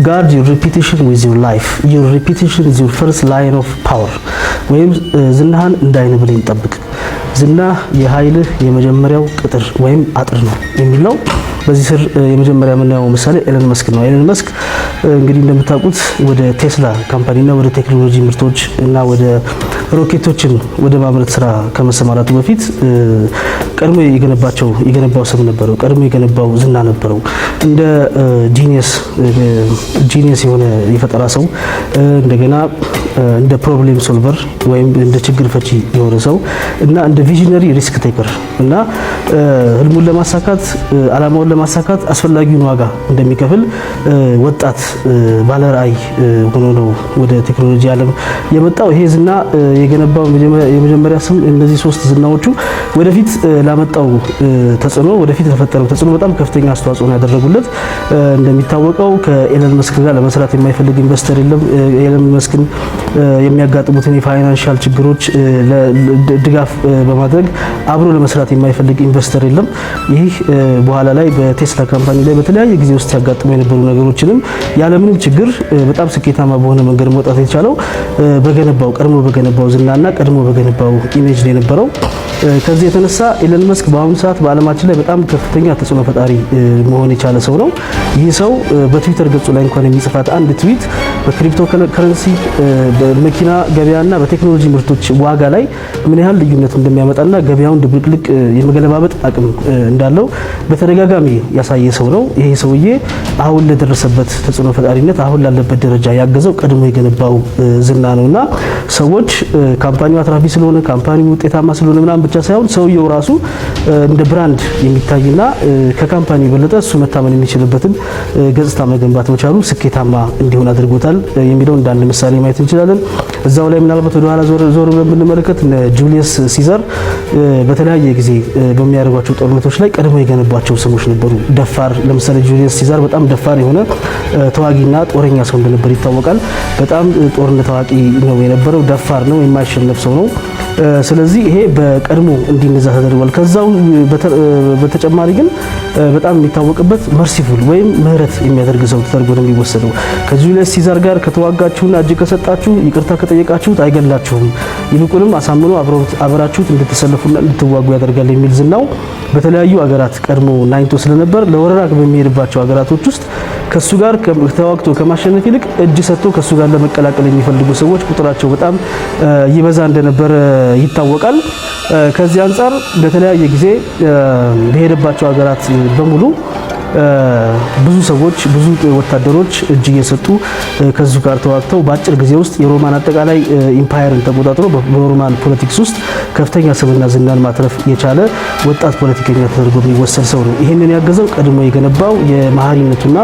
guard your reputation with your life. Your reputation is your first line of power. ወይም ዝናህን እንዳይን ብለኝ ጠብቅ። ዝና የኃይልህ የመጀመሪያው ቅጥር ወይም አጥር ነው የሚለው በዚህ ስር የመጀመሪያ የምናየው ምሳሌ ኤለን መስክ ነው። ኤለን መስክ እንግዲህ እንደምታውቁት ወደ ቴስላ ካምፓኒና ወደ ቴክኖሎጂ ምርቶች እና ወደ ሮኬቶችን ወደ ማምረት ስራ ከመሰማራቱ በፊት ቀድሞ የገነባው ስም ነበረው። ቀድሞ የገነባው ዝና ነበረው። እንደ ጂኒየስ የሆነ የፈጠራ ሰው እንደገና እንደ ፕሮብሌም ሶልቨር ወይም እንደ ችግር ፈቺ የሆነ ሰው እና እንደ ቪዥነሪ ሪስክ ቴከር እና ህልሙን ለማሳካት አላማውን ለማሳካት አስፈላጊውን ዋጋ እንደሚከፍል ወጣት ባለራዕይ ሆኖ ነው ወደ ቴክኖሎጂ ዓለም የመጣው። ይሄ ዝና የገነባው የመጀመሪያ ስም እነዚህ ሶስት ዝናዎቹ ወደፊት ላመጣው ተጽዕኖ ወደፊት ለፈጠረው ተጽዕኖ በጣም ከፍተኛ አስተዋጽኦ ያደረጉለት። እንደሚታወቀው ከኤለን መስክ ጋር ለመስራት የማይፈልግ ኢንቨስተር የለም። ኤለን መስክን የሚያጋጥሙትን የፋይናንሻል ችግሮች ድጋፍ በማድረግ አብሮ ለመስራት የማይፈልግ ኢንቨስተር የለም። ይህ በኋላ ላይ በቴስላ ካምፓኒ ላይ በተለያየ ጊዜ ውስጥ ያጋጥሙ የነበሩ ነገሮችንም ያለምንም ችግር በጣም ስኬታማ በሆነ መንገድ መውጣት የቻለው ቀድሞ በገነባው ዝናና ቀድሞ በገነባው ኢሜጅ ላይ ነበረው። ከዚህ የተነሳ ኤለን መስክ በአሁኑ ሰዓት በዓለማችን ላይ በጣም ከፍተኛ ተጽዕኖ ፈጣሪ መሆን የቻለ ሰው ነው። ይህ ሰው በትዊተር ገጹ ላይ እንኳን የሚጽፋት አንድ ትዊት በክሪፕቶ ከረንሲ በመኪና ገበያና በቴክኖሎጂ ምርቶች ዋጋ ላይ ምን ያህል ልዩነት እንደሚያመጣና ገበያውን ድብልቅልቅ የመገለባበጥ አቅም እንዳለው በተደጋጋሚ ያሳየ ሰው ነው። ይሄ ሰውዬ አሁን ለደረሰበት ተጽዕኖ ፈጣሪነት አሁን ላለበት ደረጃ ያገዘው ቀድሞ የገነባው ዝና ነውና ሰዎች ካምፓኒው አትራፊ ስለሆነ ካምፓኒው ውጤታማ ስለሆነ ምናምን ብቻ ሳይሆን ሰውየው ራሱ እንደ ብራንድ የሚታይና ከካምፓኒ በለጠ እሱ መታመን የሚችልበትን ገጽታ መገንባት መቻሉ ስኬታማ እንዲሆን አድርጎታል የሚለው እንዳንድ ምሳሌ ማየት እንችላለን። እዛው ላይ ምናልባት ወደ ኋላ ዞር ብለን ብንመለከት ጁሊየስ ሲዘር በተለያየ ጊዜ በሚያደርጓቸው ጦርነቶች ላይ ቀድሞ የገነባቸው ስሞች ነበሩ። ደፋር፣ ለምሳሌ ጁሊየስ ሲዘር በጣም ደፋር የሆነ ተዋጊና ጦረኛ ሰው እንደነበር ይታወቃል። በጣም ጦርነት ታዋቂ ነው የነበረው። ደፋር ነው፣ የማይሸነፍ ሰው ነው። ስለዚህ ይሄ በቀድሞ እንዲነዛ ተደርጓል። ከዛው በተጨማሪ ግን በጣም የሚታወቅበት መርሲፉል ወይም ምህረት የሚያደርግ ሰው ተደርጎ ነው የሚወሰደው። ከጁሊየስ ሲዛር ጋር ከተዋጋችሁና እጅ ከሰጣችሁ ይቅርታ ከጠየቃችሁት አይገላችሁም፣ ይልቁንም አሳምኖ አብራችሁት እንድትሰለፉና እንድትዋጉ ያደርጋል የሚል ዝናው በተለያዩ ሀገራት ቀድሞ ናኝቶ ስለነበር ለወረራ በሚሄድባቸው ሀገራቶች ውስጥ ከሱ ጋር ተዋግቶ ከማሸነፍ ይልቅ እጅ ሰጥቶ ከሱ ጋር ለመቀላቀል የሚፈልጉ ሰዎች ቁጥራቸው በጣም ይበዛ እንደነበር ይታወቃል። ከዚህ አንፃር በተለያየ ጊዜ በሄደባቸው ሀገራት በሙሉ ብዙ ሰዎች ብዙ ወታደሮች እጅ እየሰጡ ከሱ ጋር ተዋግተው በአጭር ጊዜ ውስጥ የሮማን አጠቃላይ ኢምፓየርን ተቆጣጥሮ በሮማን ፖለቲክስ ውስጥ ከፍተኛ ስምና ዝናን ማትረፍ የቻለ ወጣት ፖለቲከኛ ተደርጎ የሚወሰድ ሰው ነው። ይህንን ያገዘው ቀድሞ የገነባው የመሃሪነቱና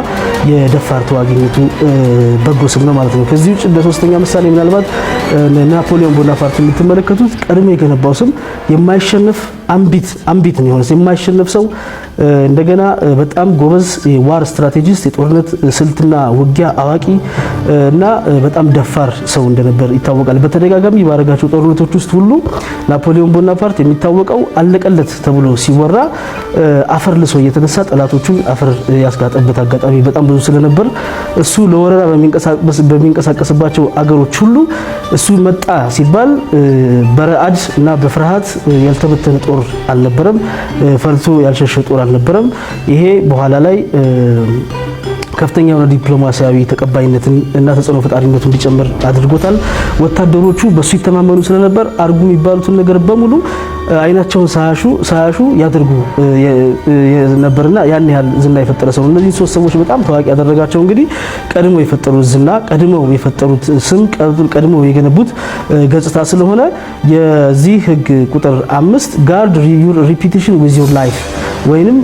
የደፋር ተዋጊነቱ በጎ ስም ነው ማለት ነው። ከዚህ ውጭ እንደ ሶስተኛ ምሳሌ ምናልባት ናፖሊዮን ቦናፓርት የምትመለከቱት ቀድሞ የገነባው ስም የማይሸነፍ አምቢት ነው የሆነው የማይሸነፍ ሰው እንደገና በጣም ጎበዝ የዋር ስትራቴጂስት የጦርነት ስልትና ውጊያ አዋቂ እና በጣም ደፋር ሰው እንደነበር ይታወቃል። በተደጋጋሚ ባረጋቸው ጦርነቶች ውስጥ ሁሉ ናፖሊዮን ቦናፓርት የሚታወቀው አለቀለት ተብሎ ሲወራ አፈር ልሶ እየተነሳ ጠላቶቹን አፈር ያስጋጠበት አጋጣሚ በጣም ብዙ ስለነበር እሱ ለወረራ በሚንቀሳቀስባቸው አገሮች ሁሉ እሱ መጣ ሲባል በረአድ እና በፍርሃት ያልተበተነ ጦር አልነበረም፣ ፈልቶ ያልሸሸ ጦር አልነበረም። ይሄ በኋላ ላይ ከፍተኛ የሆነ ዲፕሎማሲያዊ ተቀባይነትን እና ተጽዕኖ ፈጣሪነቱን እንዲጨምር አድርጎታል። ወታደሮቹ በሱ ይተማመኑ ስለነበር አርጉ የሚባሉትን ነገር በሙሉ አይናቸውን ሳያሹ ያደርጉ ነበርና ያን ያህል ዝና የፈጠረ ሰው። እነዚህ ሶስት ሰዎች በጣም ታዋቂ ያደረጋቸው እንግዲህ ቀድሞ የፈጠሩት ዝና፣ ቀድሞ የፈጠሩት ስም፣ ቀድሞ የገነቡት ገጽታ ስለሆነ የዚህ ህግ ቁጥር 5 ጋርድ ዩር ሪፒቲሽን ዊዝ ዩር ላይፍ ወይንም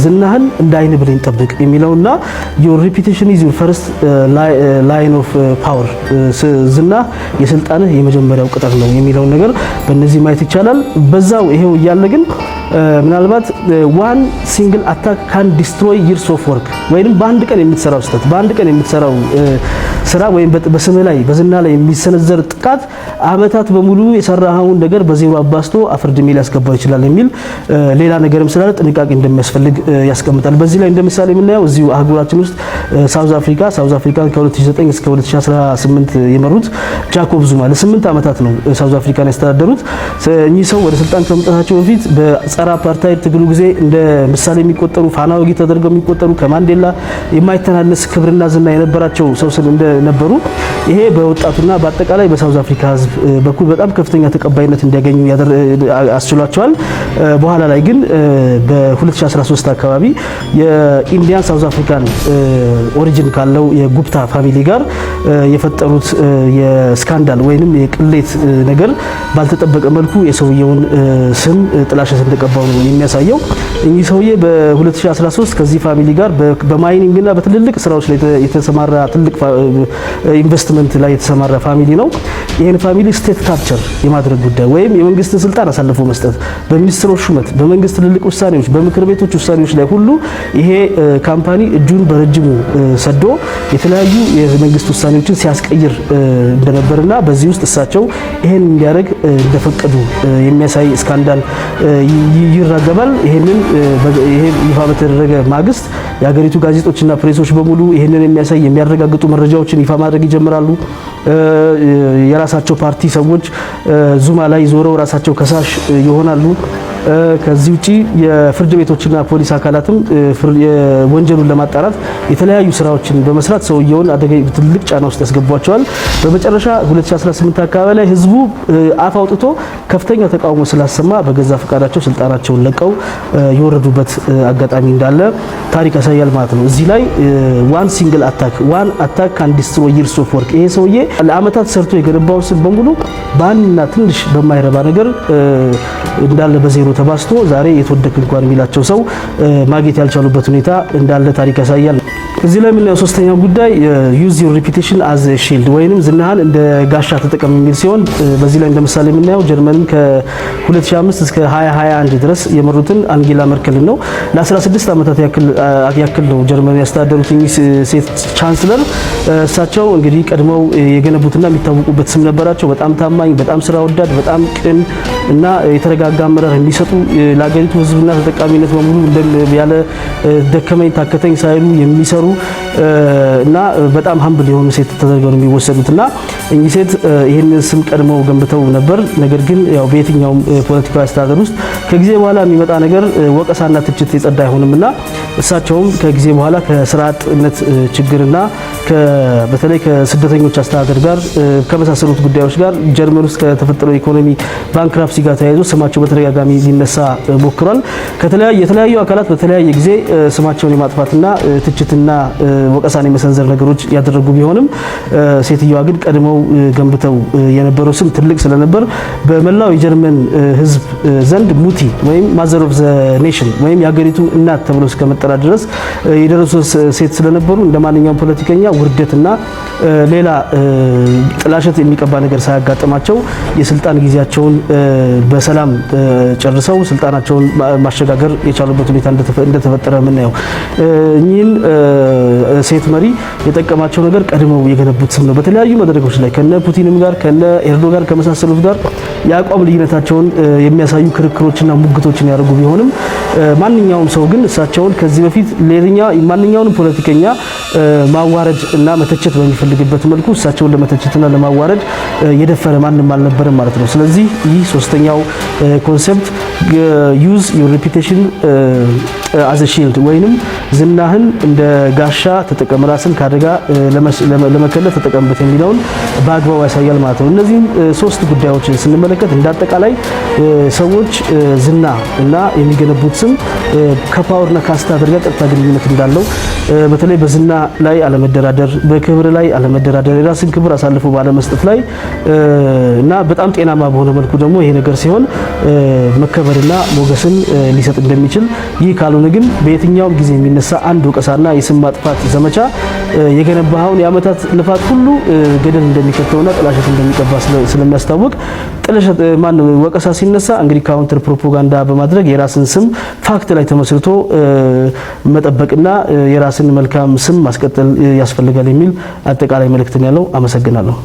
ዝናህን እንዳይን ብለኝ ጠብቅ የሚለውና your reputation is your first line of power ዝና የስልጣንህ የመጀመሪያው ቅጥር ነው የሚለው ነገር በእነዚህ ማየት ይቻላል። በዛው ይሄው እያለ ግን ምናልባት ዋን ሲንግል አታክ ካን ዲስትሮይ ይርስ ኦፍ ወርክ ወይንም በአንድ ቀን የምትሰራው ስህተት በአንድ ቀን የምትሰራው ስራ ወይም በስምህ ላይ በዝና ላይ የሚሰነዘር ጥቃት አመታት በሙሉ የሰራኸውን ነገር በዜሮ አባስቶ አፍርድሜ ሊያስገባው ይችላል የሚል ሌላ ነገርም ስላለ ጥንቃቄ እንደሚያስፈልግ ያስቀምጣል። በዚህ ላይ እንደምሳሌ የምናየው እዚሁ አህጉራችን ውስጥ ሳውዝ አፍሪካን ከ2009 እስከ 2018 የመሩት ጃኮብ ዙማ ለ8 አመታት ነው ሳውዝ አፍሪካን ያስተዳደሩት። እኚህ ሰው ወደ ስልጣን ከመምጣታቸው በፊት በጸረ አፓርታይድ ትግሉ ጊዜ እንደ ምሳሌ የሚቆጠሩ ፋና ወጊ ተደርገው የሚቆጠሩ ከማንዴላ የማይተናነስ ክብርና ዝና የነበራቸው ሰው ነበሩ። ይሄ በወጣቱና በአጠቃላይ በሳውዝ አፍሪካ ህዝብ በኩል በጣም ከፍተኛ ተቀባይነት እንዲያገኙ አስችሏቸዋል። በኋላ ላይ ግን በ2013 አካባቢ የኢንዲያን ሳውዝ አፍሪካን ኦሪጂን ካለው የጉፕታ ፋሚሊ ጋር የፈጠሩት የስካንዳል ወይንም የቅሌት ነገር ባልተጠበቀ መልኩ የሰውየውን ስም ጥላሸት እንደቀባው ነው የሚያሳየው። እኚህ ሰውዬ በ2013 ከዚህ ፋሚሊ ጋር በማይኒንግ እና በትልልቅ ስራዎች ላይ የተሰማራ ትልቅ ኢንቨስትመንት ላይ የተሰማራ ፋሚሊ ነው። ይሄን ፋሚሊ ስቴት ካፕቸር የማድረግ ጉዳይ ወይም የመንግስትን ስልጣን አሳልፎ መስጠት በሚኒስትሮች ሹመት፣ በመንግስት ትልልቅ ውሳኔዎች፣ በምክር ቤቶች ውሳኔዎች ላይ ሁሉ ይሄ ካምፓኒ እጁን በረጅሙ ሰዶ የተለያዩ የመንግስት ውሳኔዎችን ሲያስቀይር እንደነበርና በዚህ ውስጥ እሳቸው ይሄን እንዲያደርግ እንደፈቀዱ የሚያሳይ ስካንዳል ይራገባል። ይሄንን ይፋ በተደረገ ማግስት የሀገሪቱ ጋዜጦችና ፕሬሶች በሙሉ ይሄንን የሚያሳይ የሚያረጋግጡ መረጃዎችን ይፋ ማድረግ ይጀምራሉ። የራሳቸው ፓርቲ ሰዎች ዙማ ላይ ዞረው ራሳቸው ከሳሽ ይሆናሉ። ከዚህ ውጪ የፍርድ ቤቶችና ፖሊስ አካላትም ወንጀሉን ለማጣራት የተለያዩ ስራዎችን በመስራት ሰውየውን ትልቅ ጫና ውስጥ ያስገቧቸዋል። በመጨረሻ 2018 አካባቢ ላይ ህዝቡ አፍ አውጥቶ ከፍተኛ ተቃውሞ ስላሰማ በገዛ ፈቃዳቸው ስልጣናቸውን ለቀው የወረዱበት አጋጣሚ እንዳለ ታሪክ ያሳያል ማለት ነው። እዚህ ላይ ዋን አታክ ካን ዲስትሮይ ይርስ ኦፍ ወርክ። ይሄ ሰውዬ ለአመታት ሰርቶ የገነባው ስም በሙሉ በአንድና ትንሽ በማይረባ ነገር እንዳለ በዜሮ ተባስቶ ዛሬ የተወደክ እንኳን የሚላቸው ሰው ማግኘት ያልቻሉበት ሁኔታ እንዳለ ታሪክ ያሳያል። እዚህ ላይ የምናየው ሶስተኛው ጉዳይ ዩዝ ዩር ሪፒቴሽን አዝ ኤ ሺልድ ወይንም ዝናህን እንደ ጋሻ ተጠቀም የሚል ሲሆን በዚህ ላይ እንደምሳሌ የምናየው ጀርመንን ከ2005 እስከ 2021 ድረስ የመሩትን አንጌላ መርከልን ነው። ለ16 ዓመታት ያክል ነው ጀርመን ያስተዳደሩት ሴት ቻንስለር። እሳቸው እንግዲህ ቀድመው የገነቡትና የሚታወቁበት ስም ነበራቸው። በጣም ታማኝ፣ በጣም ስራ ወዳድ፣ በጣም ቅን እና የተረጋጋ አመራር የሚሰጡ ለሀገሪቱ ህዝብና ተጠቃሚነት በሙሉ ያለ ደከመኝ ታከተኝ ሳይሉ የሚሰሩ እና በጣም ሀምብል የሆኑ ሴት ተደርገው ነው የሚወሰዱትና እኚህ ሴት ይህንን ስም ቀድመው ገንብተው ነበር። ነገር ግን ያው በየትኛውም ፖለቲካዊ አስተዳደር ውስጥ ከጊዜ በኋላ የሚመጣ ነገር ወቀሳና ትችት የጸዳ አይሆንምና እሳቸውም ከጊዜ በኋላ ከስራ አጥነት ችግርና በተለይ ከስደተኞች አስተዳደር ጋር ከመሳሰሉት ጉዳዮች ጋር ጀርመን ውስጥ ከተፈጠረው ኢኮኖሚ ባንክራፕሲ ጋር ተያይዞ ስማቸው በተደጋጋሚ ሊነሳ ሞክሯል። የተለያዩ አካላት በተለያየ ጊዜ ስማቸውን የማጥፋትና ትችትና ወቀሳን የመሰንዘር ነገሮች ያደረጉ ቢሆንም ሴትዮዋ ግን ቀድመው ገንብተው የነበረው ስም ትልቅ ስለነበር በመላው የጀርመን ሕዝብ ዘንድ ሙቲ ወይም ማዘር ኦፍ ዘ ኔሽን ወይም የሀገሪቱ እናት ተብሎ እስከመጠራት ድረስ የደረሱ ሴት ስለነበሩ እንደማንኛውም ፖለቲከኛ ውርደትና ሌላ ጥላሸት የሚቀባ ነገር ሳያጋጥማቸው የስልጣን ጊዜያቸውን በሰላም ጨርሰው ስልጣናቸውን ማሸጋገር የቻሉበት ሁኔታ እንደተፈጠረ የምናየው። እኚህን ሴት መሪ የጠቀማቸው ነገር ቀድመው የገነቡት ስም ነው። በተለያዩ መድረኮች ላይ ከነ ፑቲንም ጋር ከነ ኤርዶጋን ከመሳሰሉት ጋር የአቋም ልዩነታቸውን የሚያሳዩ ክርክሮችና ሙግቶችን ያደርጉ ቢሆንም ማንኛውም ሰው ግን እሳቸውን ከዚህ በፊት ማንኛውንም ፖለቲከኛ ማዋረድ እና መተቸት በሚፈልግበት መልኩ እሳቸውን ለመተቸትና ለማዋረድ የደፈረ ማንም አልነበረም ማለት ነው። ስለዚህ ይህ ሶስተኛው ኮንሰፕት ዩዝ ዩር ሬፑቴሽን አዝ ኤ ሺልድ ወይንም ዝናህን እንደ ጋሻ ተጠቀም፣ ራስን ካደጋ ለመከለል ተጠቀምበት የሚለውን በአግባቡ ያሳያል ማለት ነው። እነዚህም ሶስት ጉዳዮችን ስንመለከት እንዳጠቃላይ ሰዎች ዝና እና የሚገነቡት ስም ከፓወርና ከአስተዳደር ጋር ቀጥታ ግንኙነት እንዳለው በተለይ በዝና ላይ አለመደራደር፣ በክብር ላይ አለመደራደር፣ የራስን ክብር አሳልፎ ባለመስጠት ላይ እና በጣም ጤናማ በሆነ መልኩ ደግሞ ይሄ ነገር ሲሆን መከበርና ሞገስን ሊሰጥ እንደሚችል፣ ይህ ካልሆነ ግን በየትኛውም ጊዜ የሚነሳ አንድ ወቀሳና የስም ማጥፋት ዘመቻ የገነባውን የአመታት ልፋት ሁሉ ገደል እንደሚከተውና ጥላሸት እንደሚቀባ ስለሚያስታውቅ ጥላሸት ወቀሳ ሲነሳ እንግዲህ ካውንተር ፕሮፓጋንዳ በማድረግ የራስን ስም ፋክት ላይ ተመስርቶ መጠበቅና የራስን መልካም ስም ማስቀጠል ያስፈልጋል የሚል አጠቃላይ መልእክት ነው ያለው። አመሰግናለሁ።